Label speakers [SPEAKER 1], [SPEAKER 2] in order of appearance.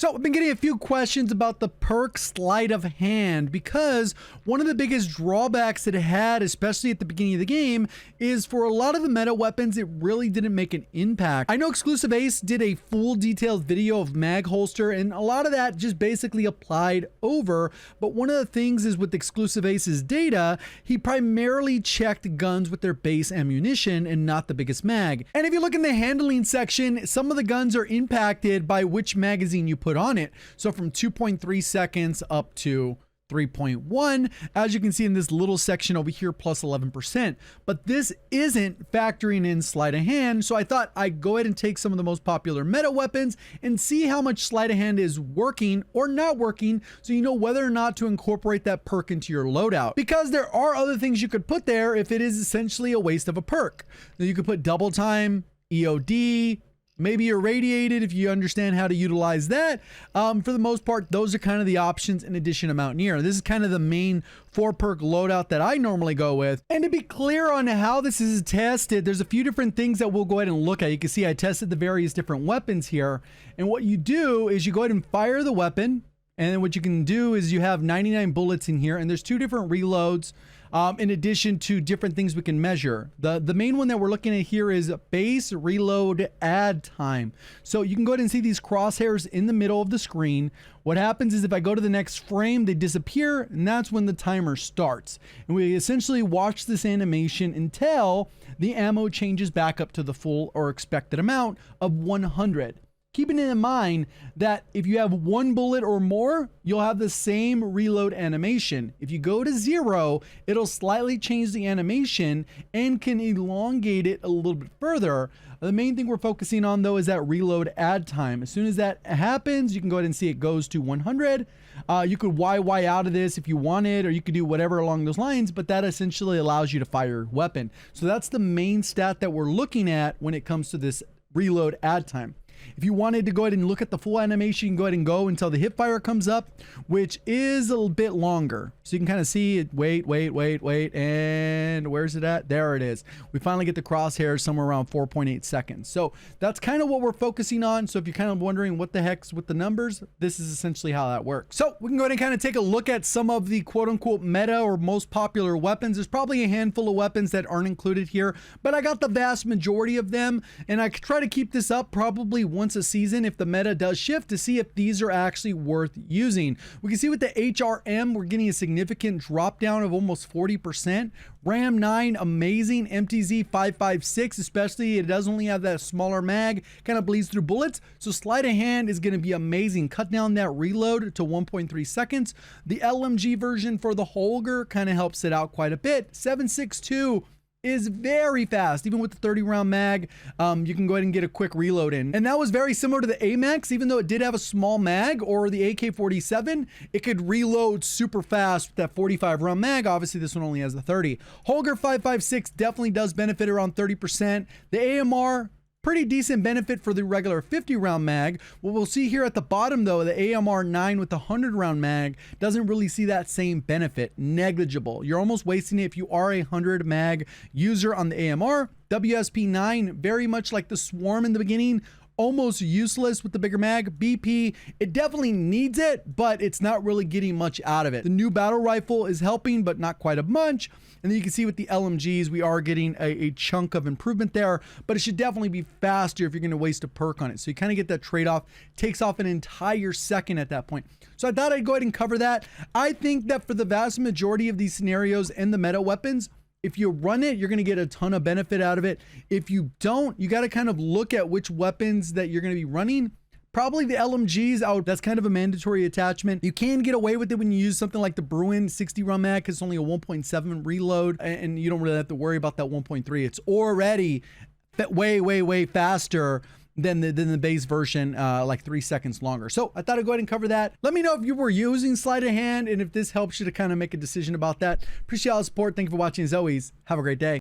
[SPEAKER 1] So I've been getting a few questions about the perk sleight of hand, because one of the biggest drawbacks that it had, especially at the beginning of the game, is for a lot of the meta weapons, it really didn't make an impact. I know Exclusive Ace did a full detailed video of mag holster, and a lot of that just basically applied over. But one of the things is with Exclusive Ace's data, he primarily checked guns with their base ammunition and not the biggest mag. And if you look in the handling section, some of the guns are impacted by which magazine you put on it. So from 2.3 seconds up to 3.1, as you can see in this little section over here, plus 11%. But this isn't factoring in sleight of hand, so I thought I'd go ahead and take some of the most popular meta weapons and see how much sleight of hand is working or not working, so you know whether or not to incorporate that perk into your loadout. Because there are other things you could put there if it is essentially a waste of a perk. Now you could put double time, EOD, maybe irradiated if you understand how to utilize that. For the most part, those are kind of the options in addition to Mountaineer. This is kind of the main 4-perk loadout that I normally go with. And to be clear on how this is tested, there's a few different things that we'll go ahead and look at. You can see I tested the various different weapons here. And what you do is you go ahead and fire the weapon. And then what you can do is you have 99 bullets in here, and there's 2 different reloads. In addition to different things we can measure. The main one that we're looking at here is base reload add time. So you can go ahead and see these crosshairs in the middle of the screen. What happens is if I go to the next frame, they disappear, and that's when the timer starts. And we essentially watch this animation until the ammo changes back up to the full or expected amount of 100. Keeping in mind that if you have 1 bullet or more, you'll have the same reload animation. If you go to 0, it'll slightly change the animation and can elongate it a little bit further. The main thing we're focusing on though is that reload add time. As soon as that happens, you can go ahead and see it goes to 100. You could YY out of this if you wanted, or you could do whatever along those lines, but that essentially allows you to fire your weapon. So that's the main stat that we're looking at when it comes to this reload add time. If you wanted to go ahead and look at the full animation, you can go ahead and go until the hip fire comes up, which is a little bit longer. So you can kind of see it. Wait, and where's it at? There it is. We finally get the crosshairs somewhere around 4.8 seconds. So that's kind of what we're focusing on. So if you're kind of wondering what the heck's with the numbers, this is essentially how that works. So we can go ahead and kind of take a look at some of the quote unquote meta or most popular weapons. There's probably a handful of weapons that aren't included here, but I got the vast majority of them, and I try to keep this up probably once a season if the meta does shift to see if these are actually worth using. We can see with the HRM, we're getting a significant drop down of almost 40%. Ram 9, amazing. MTZ 556, especially it does only have that smaller mag, kind of bleeds through bullets. So sleight of hand is going to be amazing. Cut down that reload to 1.3 seconds. The LMG version for the Holger kind of helps it out quite a bit. 762 is very fast. Even with the 30 round mag, you can go ahead and get a quick reload in. And that was very similar to the AMAX, even though it did have a small mag, or the AK-47, it could reload super fast with that 45 round mag. Obviously this one only has the 30. Holger 556 definitely does benefit around 30%. The AMR, pretty decent benefit for the regular 50 round mag. What we'll see here at the bottom though, the AMR 9 with the 100 round mag doesn't really see that same benefit. Negligible. You're almost wasting it if you are a 100 mag user on the AMR. WSP 9, very much like the Swarm in the beginning, almost useless with the bigger mag. BP, it definitely needs it, but it's not really getting much out of it. The new battle rifle is helping, but not quite a bunch. And then you can see with the LMGs, we are getting a chunk of improvement there, but it should definitely be faster if you're going to waste a perk on it. So you kind of get that trade-off. Takes off an entire second at that point. So I thought I'd go ahead and cover that. I think that for the vast majority of these scenarios and the meta weapons, if you run it, you're going to get a ton of benefit out of it. If you don't, you got to kind of look at which weapons that you're going to be running. Probably the LMGs out. That's kind of a mandatory attachment. You can get away with it when you use something like the Bruin 60 round mag, because it's only a 1.7 reload, and you don't really have to worry about that 1.3. It's already way faster than the base version, like 3 seconds longer. So I thought I'd go ahead and cover that. Let me know if you were using sleight of hand and if this helps you to kind of make a decision about that. Appreciate all the support. Thank you for watching. As always, have a great day.